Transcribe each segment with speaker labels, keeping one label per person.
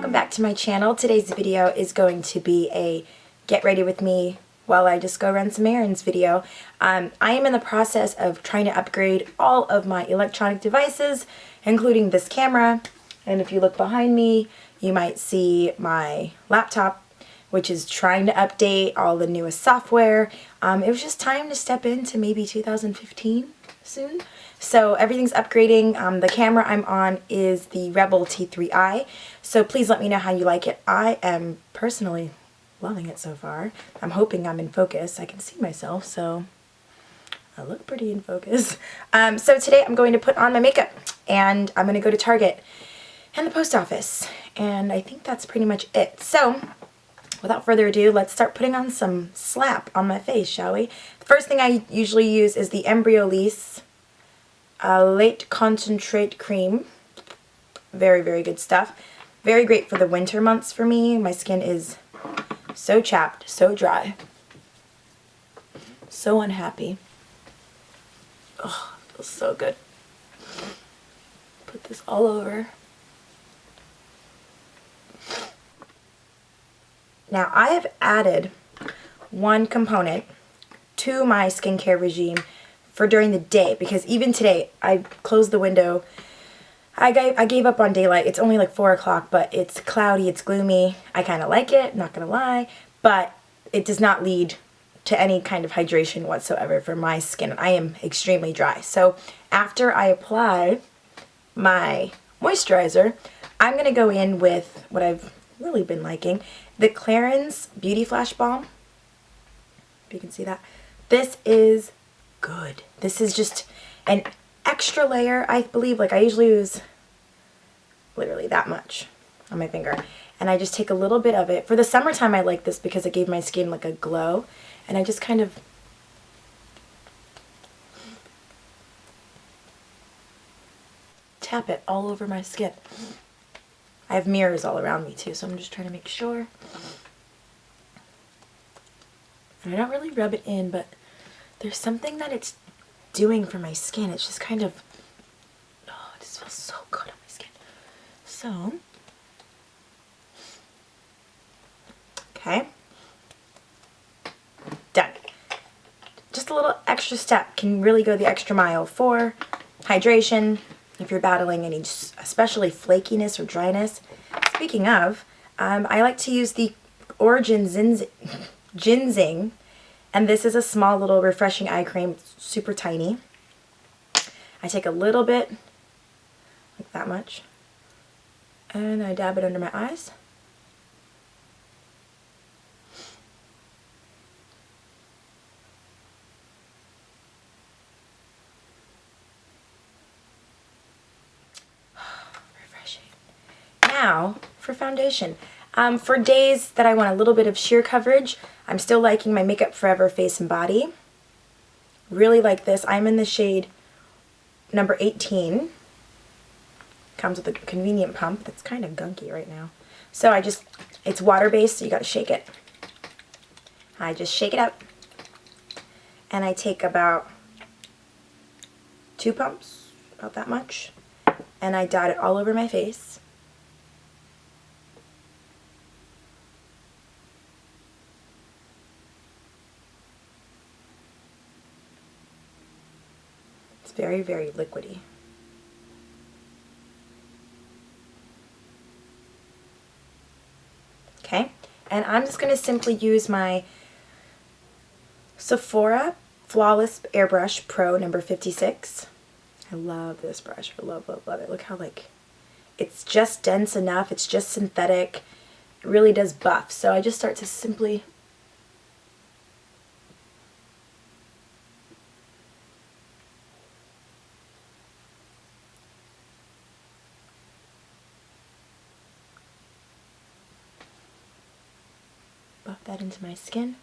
Speaker 1: welcome back to my channel. Today's video is going to be a get ready with me while I just go run some errands video. I am in the process of trying to upgrade all of my electronic devices, including this camera. And if you look behind me, you might see my laptop, which is trying to update all the newest software. It was just time to step into maybe 2015 soon. So everything's upgrading. The camera I'm on is the Rebel T3i. So please let me know how you like it. I am personally loving it so far. I'm hoping I'm in focus. I can see myself, so I look pretty in focus. So today I'm going to put on my makeup and I'm going to go to Target and the post office. And I think that's pretty much it. So without further ado, let's start putting on some slap on my face, shall we? The first thing I usually use is the Embryolisse Lait Concentrate Cream. Very, very good stuff. Very great for the winter months for me. My skin is so chapped, so dry, so unhappy. Oh, it feels so good. Put this all over. Now I have added one component to my skincare regime for during the day, because even today I closed the window. I gave up on daylight. It's only like 4 o'clock, but it's cloudy, it's gloomy. I kind of like it, not gonna lie, but it does not lead to any kind of hydration whatsoever for my skin. I am extremely dry. So after I apply my moisturizer, I'm gonna go in with what I've really been liking, the Clarins Beauty Flash Balm. If you can see that. This is good. This is just an extra layer, I believe. Like, I usually use literally that much on my finger, and I just take a little bit of it. For the summertime I like this because it gave my skin like a glow, and I just kind of tap it all over my skin. I have mirrors all around me too, so I'm just trying to make sure. And I don't really rub it in, but there's something that it's doing for my skin. It's just kind of, oh, it just feels so good on my skin. So, okay, done. Just a little extra step can really go the extra mile for hydration if you're battling any, especially flakiness or dryness. Speaking of, I like to use the Origin Ginseng. And this is a small little refreshing eye cream. It's super tiny. I take a little bit, like that much, and I dab it under my eyes. Refreshing. Now for foundation. For days that I want a little bit of sheer coverage, I'm still liking my Makeup Forever Face and Body. Really like this. I'm in the shade number 18. Comes with a convenient pump that's kind of gunky right now. So it's water-based, so you gotta shake it. I just shake it up, and I take about 2 pumps, about that much, and I dot it all over my face. Very, very liquidy. Okay, and I'm just going to simply use my Sephora Flawless Airbrush Pro number 56. I love this brush. I love, love, love it. Look how, like, it's just dense enough. It's just synthetic. It really does buff. So I just start to simply buff that into my skin.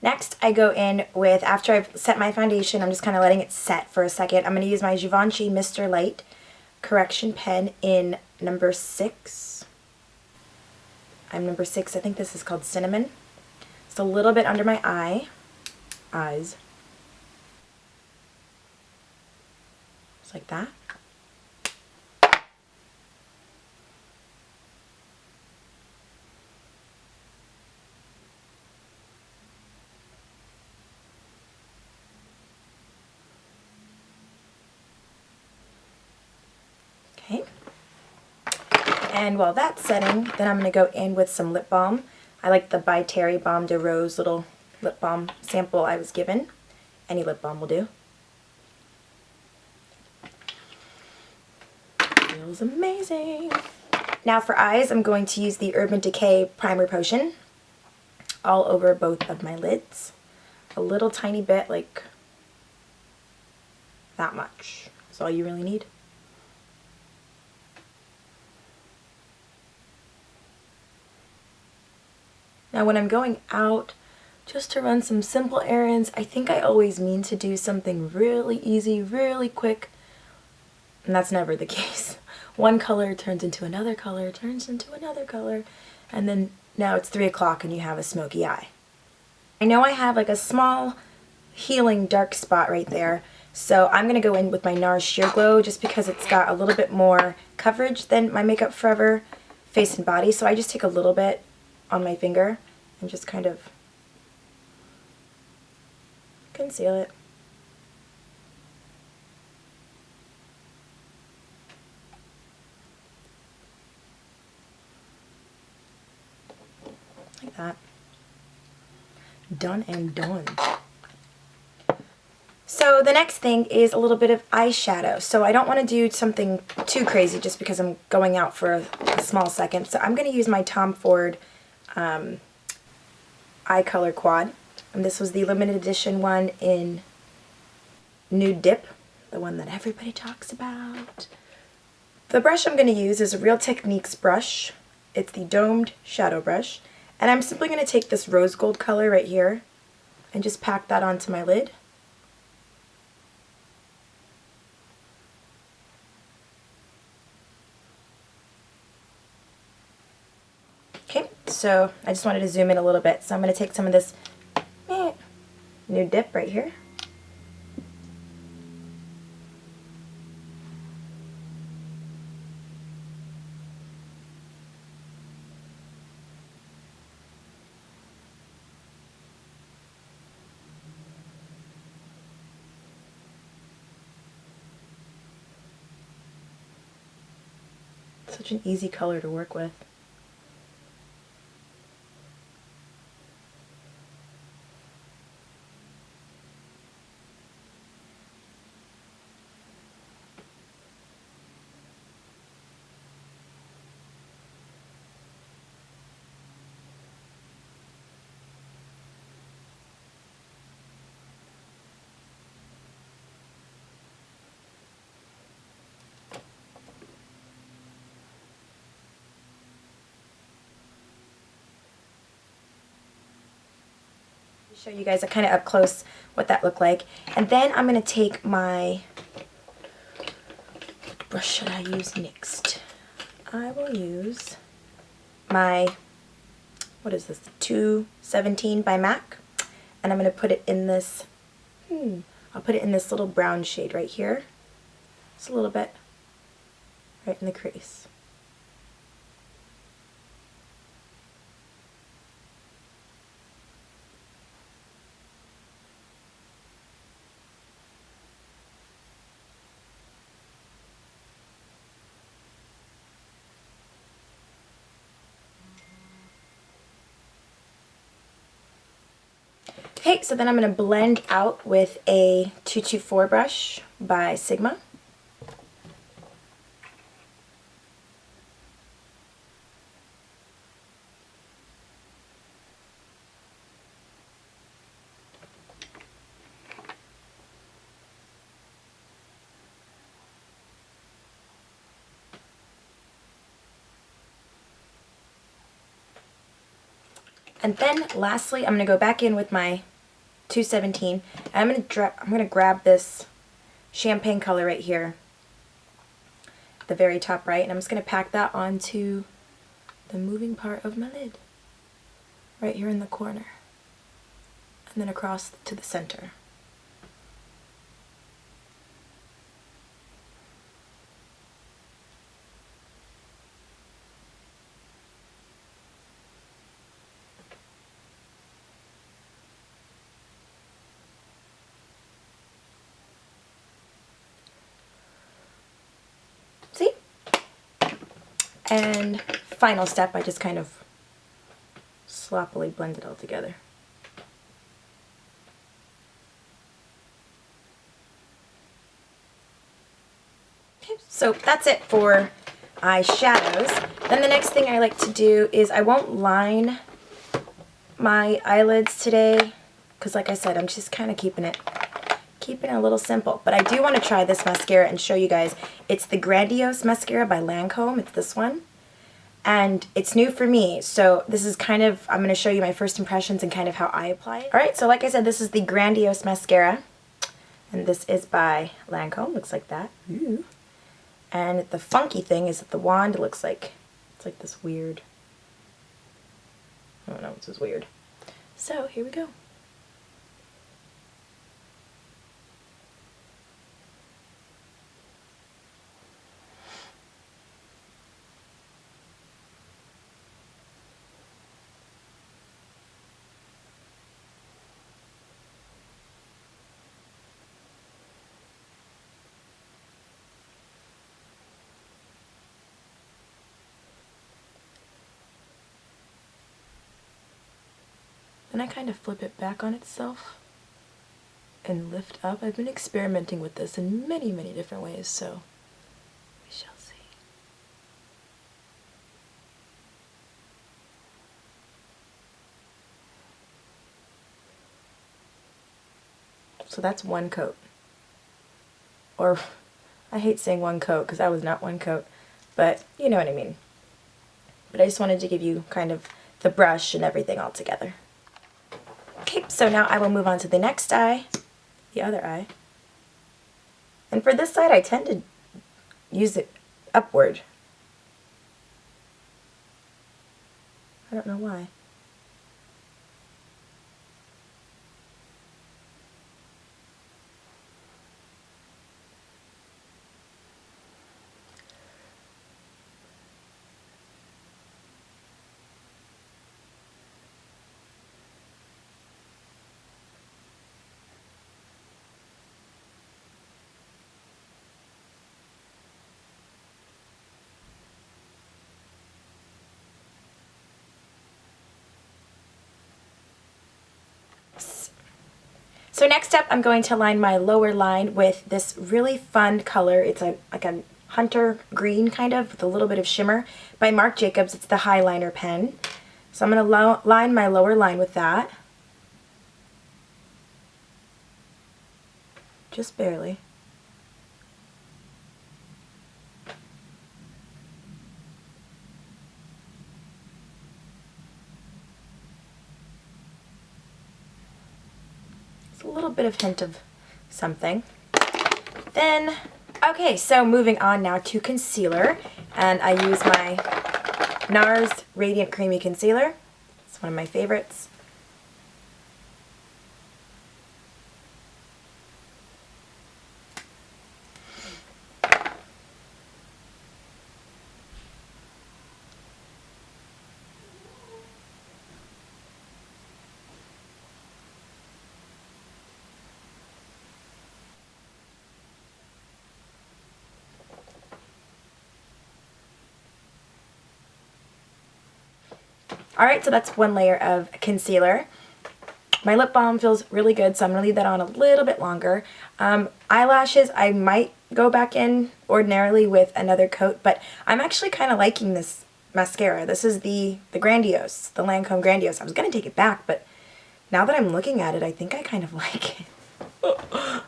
Speaker 1: Next, I go in with, after I've set my foundation, I'm just kind of letting it set for a second. I'm going to use my Givenchy Mr. Light correction pen in number 6. I'm number 6. I think this is called Cinnamon. It's a little bit under my eyes. Just like that. Okay. And while that's setting, then I'm going to go in with some lip balm. I like the By Terry Balm de Rose little lip balm sample I was given. Any lip balm will do. Feels amazing. Now for eyes, I'm going to use the Urban Decay Primer Potion all over both of my lids. A little tiny bit, like that much. That's all you really need. Now when I'm going out just to run some simple errands, I think I always mean to do something really easy, really quick, and that's never the case. One color turns into another color, turns into another color, and then now it's 3 o'clock and you have a smoky eye. I know I have like a small healing dark spot right there, so I'm going to go in with my Nars Sheer Glow just because it's got a little bit more coverage than my Makeup Forever Face and Body, so I just take a little bit on my finger and just kind of conceal it. Like that. Done and done. So the next thing is a little bit of eyeshadow. So I don't want to do something too crazy just because I'm going out for a small second. So I'm going to use my Tom Ford Eye Color Quad. And this was the limited edition one in Nude Dip, the one that everybody talks about. The brush I'm going to use is a Real Techniques brush. It's the domed shadow brush. And I'm simply going to take this rose gold color right here and just pack that onto my lid. Okay, so I just wanted to zoom in a little bit. So I'm going to take some of this Nude Dip right here. Such an easy color to work with. Show you guys kind of up close what that looked like. And then I'm going to take my, what brush should I use next? I will use my, what is this, 217 by Mac. And I'm going to put it in this, I'll put it in this little brown shade right here. Just a little bit, right in the crease. Okay, so then I'm going to blend out with a 224 brush by Sigma. And then lastly, I'm going to go back in with my 217. And I'm gonna grab this champagne color right here, the very top right, and I'm just gonna pack that onto the moving part of my lid, right here in the corner, and then across to the center. See? And final step, I just kind of sloppily blend it all together. Okay, so that's it for eyeshadows. Then the next thing I like to do is I won't line my eyelids today because, like I said, I'm just kind of keeping it a little simple. But I do want to try this mascara and show you guys. It's the Grandiose mascara by Lancome. It's this one. And it's new for me, so this is kind of, I'm going to show you my first impressions and kind of how I apply it. Alright, so like I said, this is the Grandiose mascara. And this is by Lancome. Looks like that. Ooh. And the funky thing is that the wand looks like, it's like this weird, I don't know, this is weird. So, here we go. Then I kind of flip it back on itself and lift up. I've been experimenting with this in many, many different ways, so we shall see. So that's one coat. Or, I hate saying one coat because that was not one coat, but you know what I mean. But I just wanted to give you kind of the brush and everything all together. Okay, so now I will move on to the next eye, the other eye. And for this side, I tend to use it upward. I don't know why. So next up, I'm going to line my lower line with this really fun color. It's like a hunter green kind of with a little bit of shimmer by Marc Jacobs. It's the Highliner pen. So I'm going to line my lower line with that. Just barely. A little bit of hint of something. Then, okay, so moving on now to concealer, and I use my Nars Radiant Creamy Concealer. It's one of my favorites. Alright, so that's one layer of concealer. My lip balm feels really good, so I'm going to leave that on a little bit longer. Eyelashes, I might go back in ordinarily with another coat, but I'm actually kind of liking this mascara. This is the Grandiose, the Lancome Grandiose. I was going to take it back, but now that I'm looking at it, I think I kind of like it.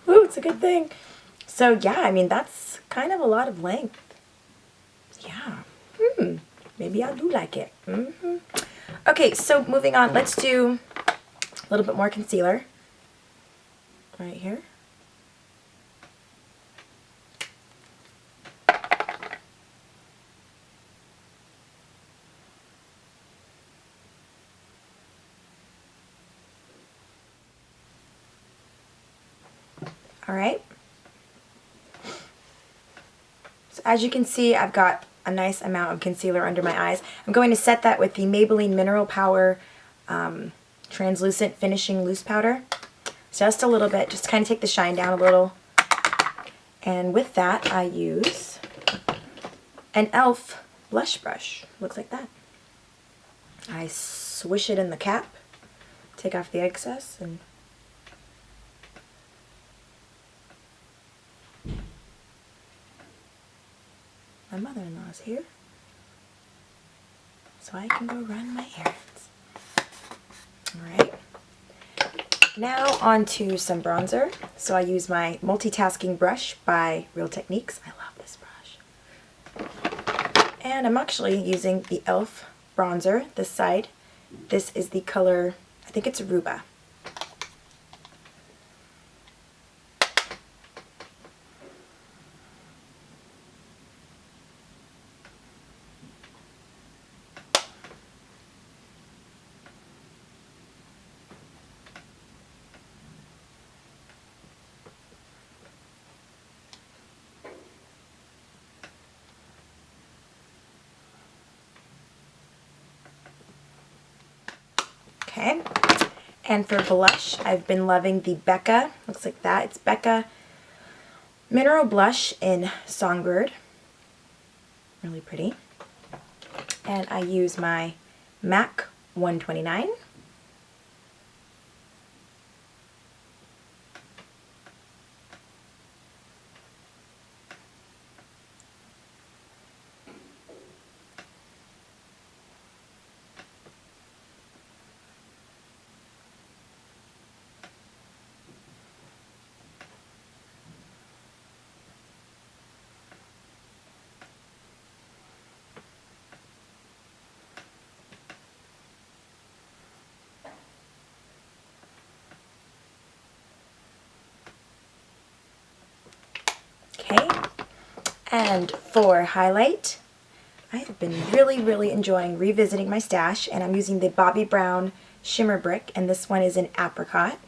Speaker 1: Ooh, it's a good thing. So yeah, I mean, that's kind of a lot of length. Yeah. Maybe I do like it. Okay, so moving on, let's do a little bit more concealer. right here. All right. So as you can see, I've got a nice amount of concealer under my eyes. I'm going to set that with the Maybelline Mineral Power Translucent Finishing Loose Powder. Just a little bit, just to kind of take the shine down a little. And with that, I use an e.l.f. blush brush. Looks like that. I swish it in the cap, take off the excess, and my mother-in-law is here, so I can go run my errands. Alright, now on to some bronzer. So I use my multitasking brush by Real Techniques. I love this brush. And I'm actually using the e.l.f. bronzer, this side. This is the color, I think it's Ruba. Okay, and for blush, I've been loving the Becca, looks like that. It's Becca Mineral Blush in Songbird. Really pretty. And I use my MAC 129. Okay, and for highlight, I have been really enjoying revisiting my stash, and I'm using the Bobbi Brown Shimmer Brick, and this one is in Apricot.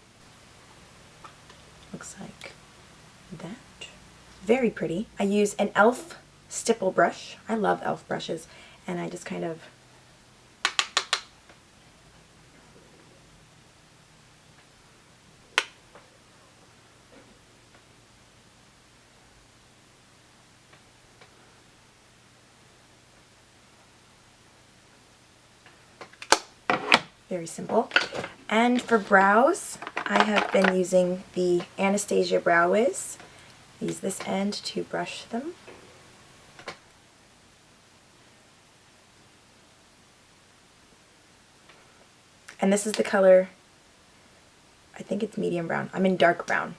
Speaker 1: Looks like that. Very pretty. I use an e.l.f. stipple brush. I love e.l.f. brushes, and I just kind of very simple. And for brows, I have been using the Anastasia Brow Wiz. I use this end to brush them. And this is the color, I think it's medium brown. I'm in dark brown.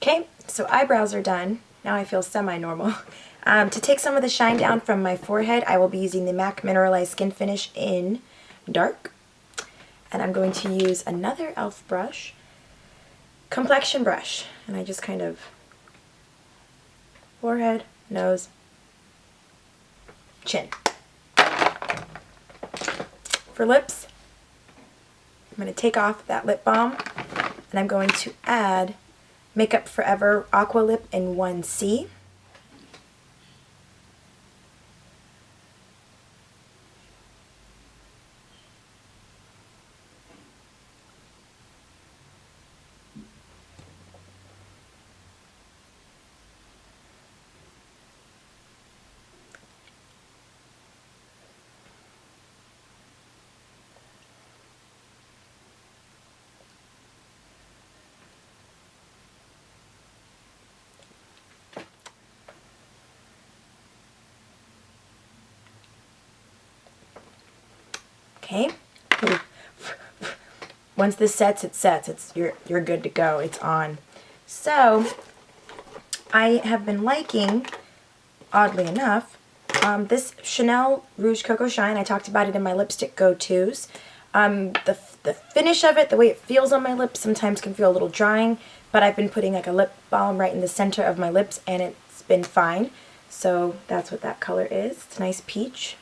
Speaker 1: Okay, so eyebrows are done. Now I feel semi-normal. To take some of the shine down from my forehead, I will be using the MAC Mineralized Skin Finish in Dark. And I'm going to use another e.l.f. brush, complexion brush. And I just kind of forehead, nose, chin. For lips, I'm going to take off that lip balm, and I'm going to add Makeup Forever Aqua Lip in 1C. Okay. Once this sets, it sets. You're good to go. It's on. So I have been liking, oddly enough, this Chanel Rouge Coco Shine. I talked about it in my lipstick go-tos. The finish of it, the way it feels on my lips, sometimes can feel a little drying, but I've been putting like a lip balm right in the center of my lips, and it's been fine. So that's what that color is. It's a nice peach.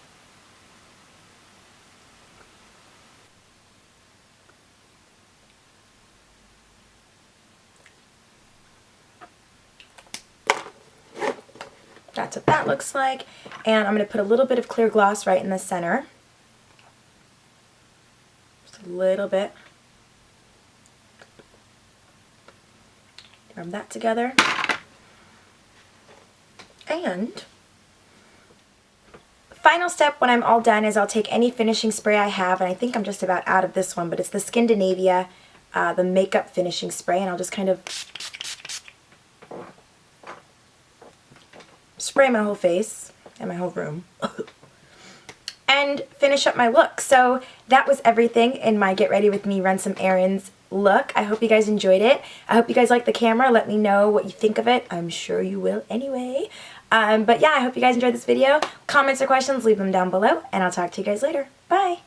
Speaker 1: That's what that looks like. And I'm going to put a little bit of clear gloss right in the center. Just a little bit. Rub that together. And final step when I'm all done is I'll take any finishing spray I have, and I think I'm just about out of this one, but it's the Scandinavia, the makeup finishing spray, and I'll just kind of spray my whole face and my whole room and finish up my look. So that was everything in my Get Ready With Me Run Some Errands look. I hope you guys enjoyed it. I hope you guys like the camera. Let me know what you think of it. I'm sure you will anyway. But yeah, I hope you guys enjoyed this video. Comments or questions, leave them down below, and I'll talk to you guys later. Bye!